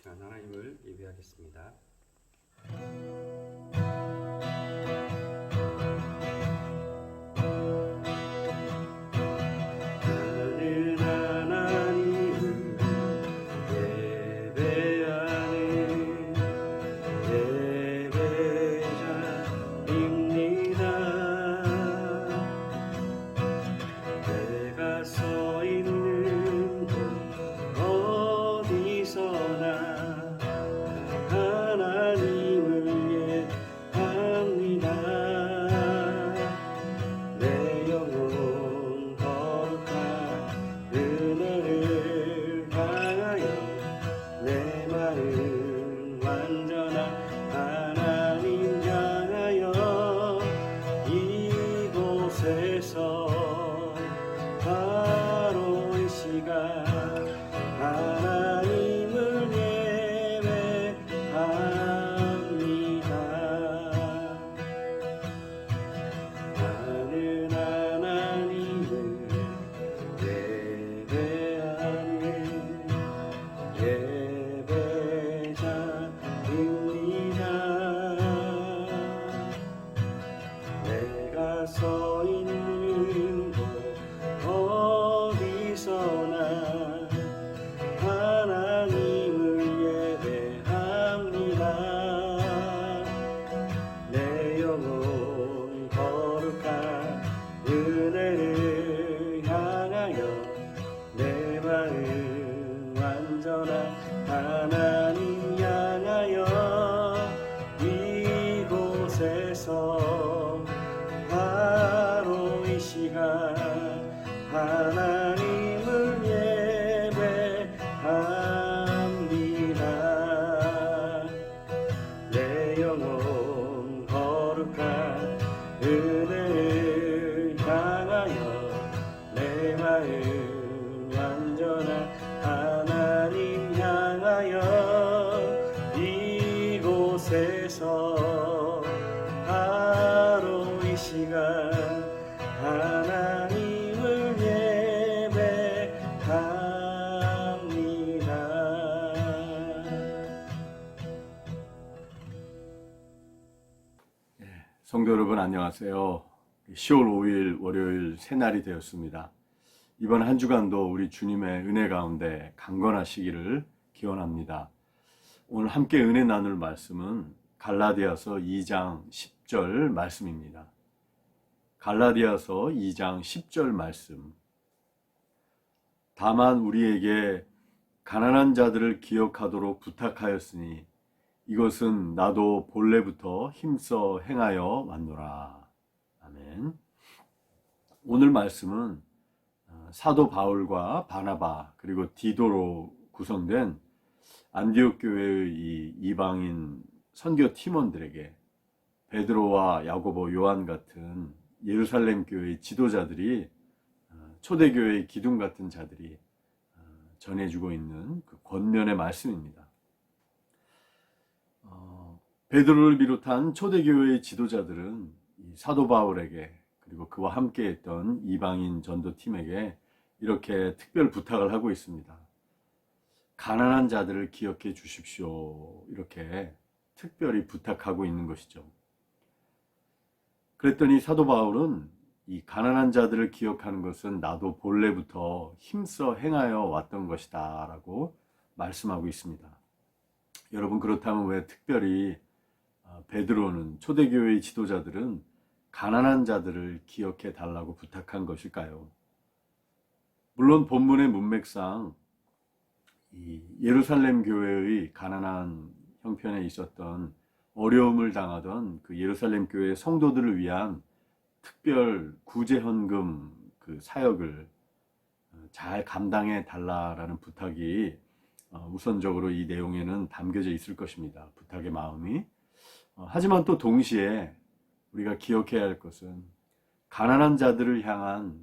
시간 하나님을 예배하겠습니다. 나는 하나님을 예배하는 예배자입니다. 내가 서 있는 곳 어디서나 하나님을 예배합니다. 내 영혼 거룩한 은혜를 향하여 내 마음 완전한 하나님 향하여 이곳에서 바로 이 시간 하나님을 예배합니다. 나는 하나님을 예배하는 예배자입니다. 내가 서 있는 곳 어디서나 하나님을 예배합니다. 내 영혼 거룩한 은혜를 향하여 내 마음 완전한 하나님 향하여 이곳에서 바로 이 시간 하나님을 예배합니다. 내 영혼 거룩한 은혜를 향하여 내 마음 완전한 하나님 향하여 이곳에서 바로 이 시간 하나님을 예배합니다. 성도 여러분 안녕하세요. 10월 5일 월요일 새날이 되었습니다. 이번 한 주간도 우리 주님의 은혜 가운데 강건하시기를 기원합니다. 오늘 함께 은혜 나눌 말씀은 갈라디아서 2장 10절 말씀입니다. 갈라디아서 2장 10절 말씀. 다만 우리에게 가난한 자들을 기억하도록 부탁하였으니 이것은 나도 본래부터 힘써 행하여 왔노라. 아멘. 오늘 말씀은 사도 바울과 바나바 그리고 디도로 구성된 안디옥 교회의 이 이방인 선교 팀원들에게 베드로와 야고보, 요한 같은 예루살렘 교회의 지도자들이 초대교회의 기둥 같은 자들이 전해주고 있는 그 권면의 말씀입니다. 베드로를 비롯한 초대교회의 지도자들은 이 사도 바울에게 그리고 그와 함께했던 이방인 전도팀에게 이렇게 특별 부탁을 하고 있습니다. 가난한 자들을 기억해 주십시오. 이렇게 특별히 부탁하고 있는 것이죠. 그랬더니 사도 바울은 이 가난한 자들을 기억하는 것은 나도 본래부터 힘써 행하여 왔던 것이다 라고 말씀하고 있습니다. 여러분, 그렇다면 왜 특별히 베드로는 초대교회의 지도자들은 가난한 자들을 기억해 달라고 부탁한 것일까요? 물론 본문의 문맥상 이 예루살렘 교회의 가난한 형편에 있었던 어려움을 당하던 그 예루살렘 교회 성도들을 위한 특별 구제헌금 그 사역을 잘 감당해 달라라는 부탁이 우선적으로 이 내용에는 담겨져 있을 것입니다. 부탁의 마음이. 하지만 또 동시에 우리가 기억해야 할 것은 가난한 자들을 향한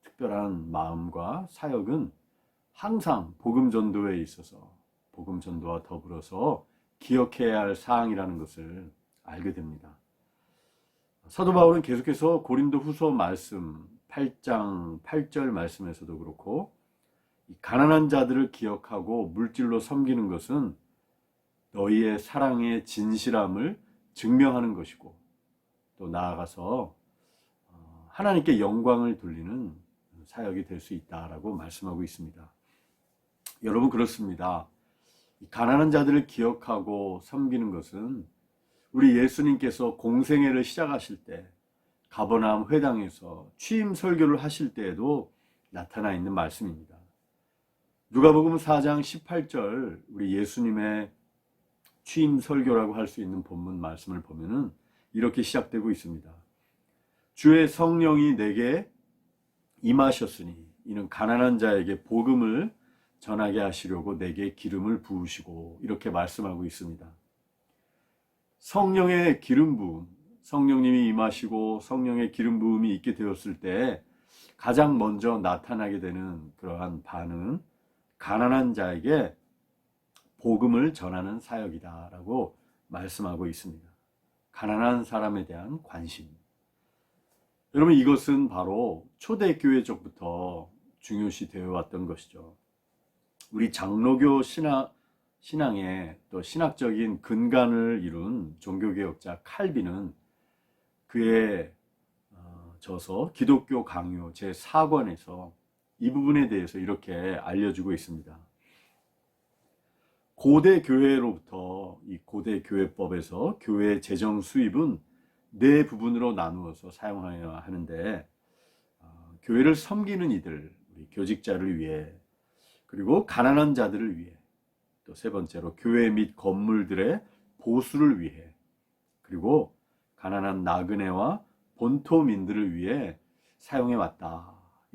특별한 마음과 사역은 항상 복음 전도에 있어서 복음 전도와 더불어서 기억해야 할 사항이라는 것을 알게 됩니다. 사도 바울은 계속해서 고린도 후서 말씀 8장 8절 말씀에서도 그렇고 가난한 자들을 기억하고 물질로 섬기는 것은 너희의 사랑의 진실함을 증명하는 것이고, 또 나아가서 하나님께 영광을 돌리는 사역이 될 수 있다라고 말씀하고 있습니다. 여러분, 그렇습니다. 가난한 자들을 기억하고 섬기는 것은 우리 예수님께서 공생애를 시작하실 때 가버나움 회당에서 취임 설교를 하실 때에도 나타나 있는 말씀입니다. 누가복음 4장 18절, 우리 예수님의 취임 설교라고 할 수 있는 본문 말씀을 보면은 이렇게 시작되고 있습니다. 주의 성령이 내게 임하셨으니 이는 가난한 자에게 복음을 전하게 하시려고 내게 기름을 부으시고, 이렇게 말씀하고 있습니다. 성령의 기름 부음, 성령님이 임하시고 성령의 기름 부음이 있게 되었을 때 가장 먼저 나타나게 되는 그러한 반응은 가난한 자에게 복음을 전하는 사역이다라고 말씀하고 있습니다. 가난한 사람에 대한 관심. 여러분, 이것은 바로 초대교회 쪽부터 중요시 되어 왔던 것이죠. 우리 장로교 신앙의 또 신학적인 근간을 이룬 종교개혁자 칼빈은 그의 저서 기독교 강요 제4권에서 이 부분에 대해서 이렇게 알려주고 있습니다. 고대 교회로부터 이 고대 교회법에서 교회 재정 수입은 네 부분으로 나누어서 사용하여야 하는데, 교회를 섬기는 이들, 우리 교직자를 위해, 그리고 가난한 자들을 위해, 또 세 번째로 교회 및 건물들의 보수를 위해, 그리고 가난한 나그네와 본토민들을 위해 사용해 왔다.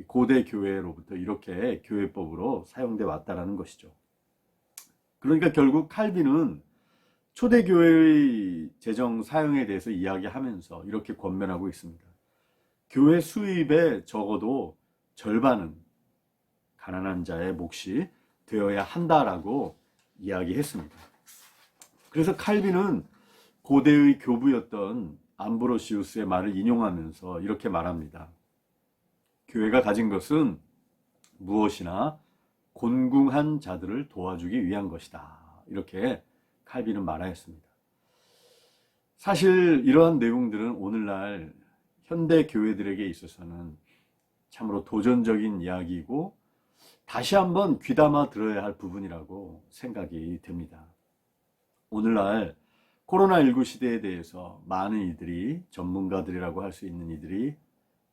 고대 교회로부터 이렇게 교회법으로 사용돼 왔다라는 것이죠. 그러니까 결국 칼빈은 초대교회의 재정 사용에 대해서 이야기하면서 이렇게 권면하고 있습니다. 교회 수입의 적어도 절반은 가난한 자의 몫이 되어야 한다라고 이야기했습니다. 그래서 칼빈은 고대의 교부였던 암브로시우스의 말을 인용하면서 이렇게 말합니다. 교회가 가진 것은 무엇이나 곤궁한 자들을 도와주기 위한 것이다. 이렇게 칼빈은 말하였습니다. 사실 이러한 내용들은 오늘날 현대 교회들에게 있어서는 참으로 도전적인 이야기이고 다시 한번 귀담아 들어야 할 부분이라고 생각이 됩니다. 오늘날 코로나19 시대에 대해서 많은 이들이, 전문가들이라고 할 수 있는 이들이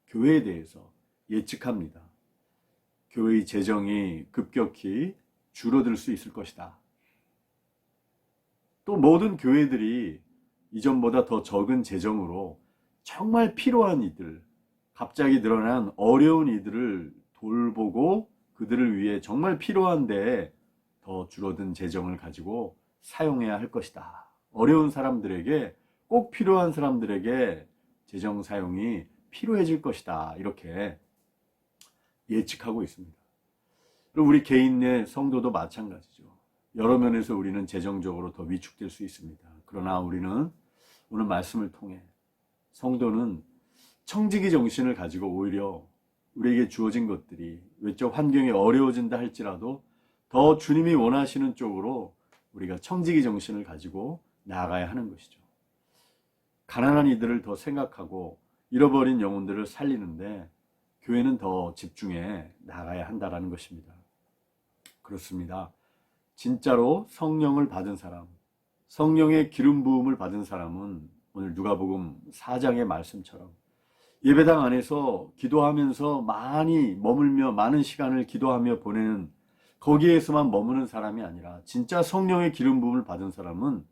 교회에 대해서 예측합니다. 교회의 재정이 급격히 줄어들 수 있을 것이다. 또 모든 교회들이 이전보다 더 적은 재정으로 정말 필요한 이들, 갑자기 늘어난 어려운 이들을 돌보고 그들을 위해 정말 필요한데 더 줄어든 재정을 가지고 사용해야 할 것이다. 어려운 사람들에게, 꼭 필요한 사람들에게 재정 사용이 필요해질 것이다. 이렇게 예측하고 있습니다. 그리고 우리 개인 내 성도도 마찬가지죠. 여러 면에서 우리는 재정적으로 더 위축될 수 있습니다. 그러나 우리는 오늘 말씀을 통해 성도는 청지기 정신을 가지고 오히려 우리에게 주어진 것들이 외적 환경이 어려워진다 할지라도 더 주님이 원하시는 쪽으로 우리가 청지기 정신을 가지고 나아가야 하는 것이죠. 가난한 이들을 더 생각하고 잃어버린 영혼들을 살리는데 교회는 더 집중해 나가야 한다는 것입니다. 그렇습니다. 진짜로 성령을 받은 사람, 성령의 기름 부음을 받은 사람은 오늘 누가복음 4장의 말씀처럼 예배당 안에서 기도하면서 많이 머물며 많은 시간을 기도하며 보내는, 거기에서만 머무는 사람이 아니라 진짜 성령의 기름 부음을 받은 사람은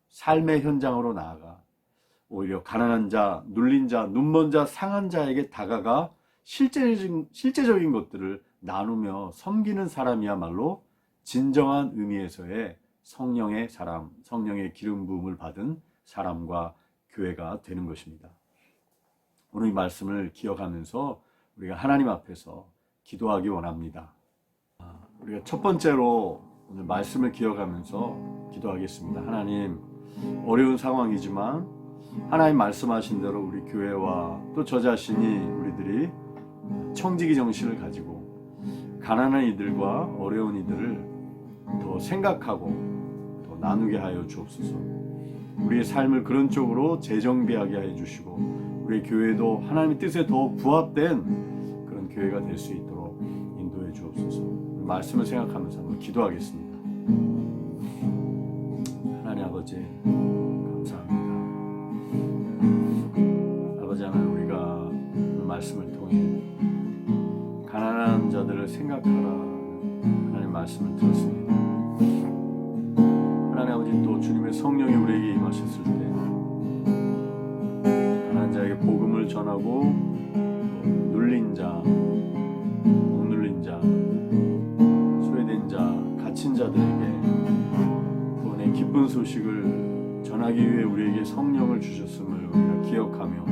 삶의 현장으로 나아가 오히려 가난한 자, 눌린 자, 눈먼 자, 상한 자에게 다가가 실제적인 것들을 나누며 섬기는 사람이야말로 진정한 의미에서의 성령의 사람, 성령의 기름 부음을 받은 사람과 교회가 되는 것입니다. 오늘 이 말씀을 기억하면서 우리가 하나님 앞에서 기도하기 원합니다. 우리가 첫 번째로 오늘 말씀을 기억하면서 기도하겠습니다. 하나님, 어려운 상황이지만 하나님 말씀하신 대로 우리 교회와 또 저 자신이 우리들이 청지기 정신을 가지고 가난한 이들과 어려운 이들을 더 생각하고 더 나누게 하여 주옵소서. 우리의 삶을 그런 쪽으로 재정비하게 해 주시고 우리 교회도 하나님의 뜻에 더 부합된 그런 교회가 될 수 있도록 인도해 주옵소서. 말씀을 생각하면서 한번 기도하겠습니다. 하나님 아버지 감사합니다. 아버지 하나님, 우리가 그 말씀을 통해 가난한 자들을 생각하라 하나님 말씀을 들었습니다. 하나님 아버지, 또 주님의 성령이 우리에게 임하셨을 때 가난한 자에게 복음을 전하고 눌린 자, 억눌린 자, 소외된 자, 갇힌 자들에게 구원의 기쁜 소식을 전하기 위해 우리에게 성령을 주셨음을 우리가 기억하며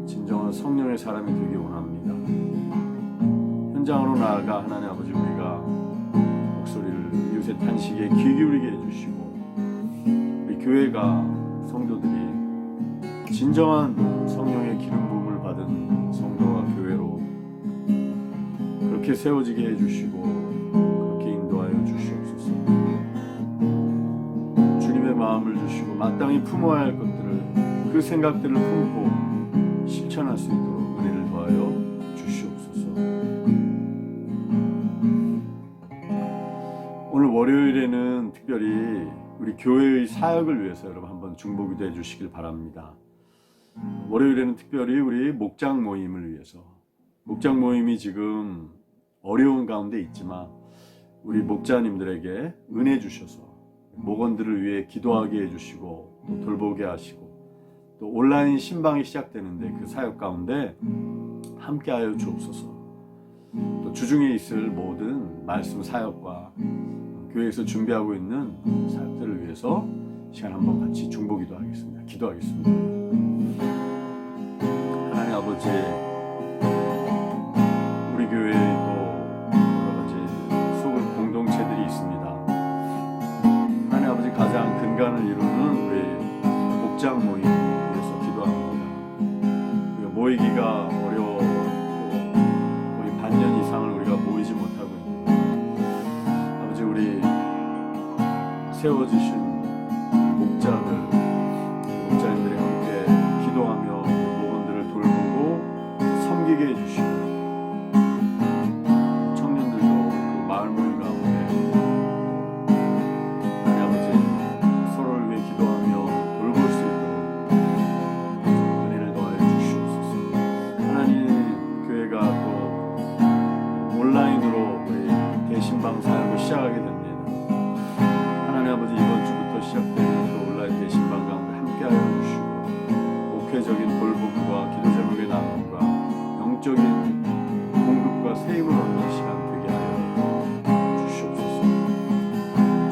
진정한 성령의 사람이 되기 원합니다. 현장으로 나아가 하나님 아버지, 우리가 목소리를 이웃의 탄식에 귀 기울이게 해주시고 우리 교회가 성도들이 진정한 성령의 기름 부음을 받은 성도와 교회로 그렇게 세워지게 해주시고 그렇게 인도하여 주시옵소서. 주님의 마음을 주시고 마땅히 품어야 할 것들을, 그 생각들을 품고 실천할 수 있도록 은혜를 더하여 주시옵소서. 오늘 월요일에는 특별히 우리 교회의 사역을 위해서 여러분 한번 중보기도 해주시길 바랍니다. 월요일에는 특별히 우리 목장 모임을 위해서, 목장 모임이 지금 어려운 가운데 있지만 우리 목자님들에게 은혜 주셔서 목원들을 위해 기도하게 해주시고 또 돌보게 하시고 또 온라인 신방이 시작되는데 그 사역 가운데 함께하여 주옵소서. 또 주중에 있을 모든 말씀 사역과 교회에서 준비하고 있는 사역들을 위해서 시간 한번 같이 중보기도 하겠습니다. 기도하겠습니다. 하나님 아버지, 우리 교회에도 여러 가지 소그룹 공동체들이 있습니다. 하나님 아버지, 가장 근간을 이루는 우리 목장 모임 위해서 기도합니다. 우리가 모이기가 어려웠고 거의 반년 이상을 우리가 모이지 못하고 있는데 아버지, 우리 세워주신 목자님들이 함께 기도하며 목원들을 돌보고 섬기게 해주시고 청년들도 그 마을 모임 가운데 하나님 아버지, 서로를 위해 기도하며 돌볼 수 있도록 은혜를 더하여 주시옵소서. 하나님, 교회가 또 온라인으로 우리 대신방 사역을 시작하게 됩니다. 하나님 아버지, 이번 주부터 시작되는 그 온라인 대신방 가운데 함께하여 주시고 목회적인 돌봄과 기도 제목의 나눔과 영적인 공급과 세임을 얻는 시간 되게 하여 주시옵소서.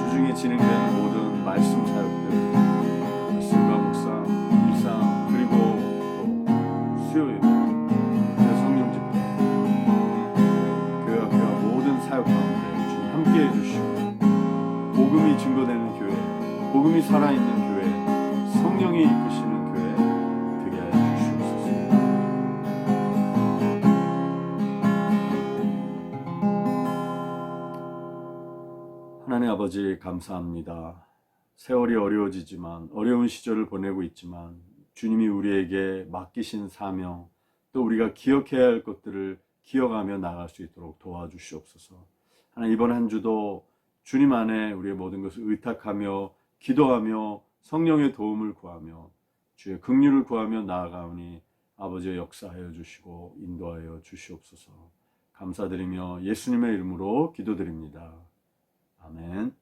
주중에 진행되는 모든 말씀 사역들, 말씀과 묵상, 일상, 그리고 또 수요일 성령 집회, 교회와 모든 사역 가운데 주님 함께해 주시고 복음이 증거되는 교회, 복음이 살아있는 교회, 성령이 이끄시는 교회 되게 하여 주시옵소서. 하나님 아버지, 감사합니다. 세월이 어려워지지만, 어려운 시절을 보내고 있지만 주님이 우리에게 맡기신 사명, 또 우리가 기억해야 할 것들을 기억하며 나갈 수 있도록 도와주시옵소서. 하나님, 이번 한 주도 주님 안에 우리의 모든 것을 의탁하며 기도하며 성령의 도움을 구하며 주의 긍휼을 구하며 나아가오니 아버지의 역사하여 주시고 인도하여 주시옵소서. 감사드리며 예수님의 이름으로 기도드립니다. 아멘.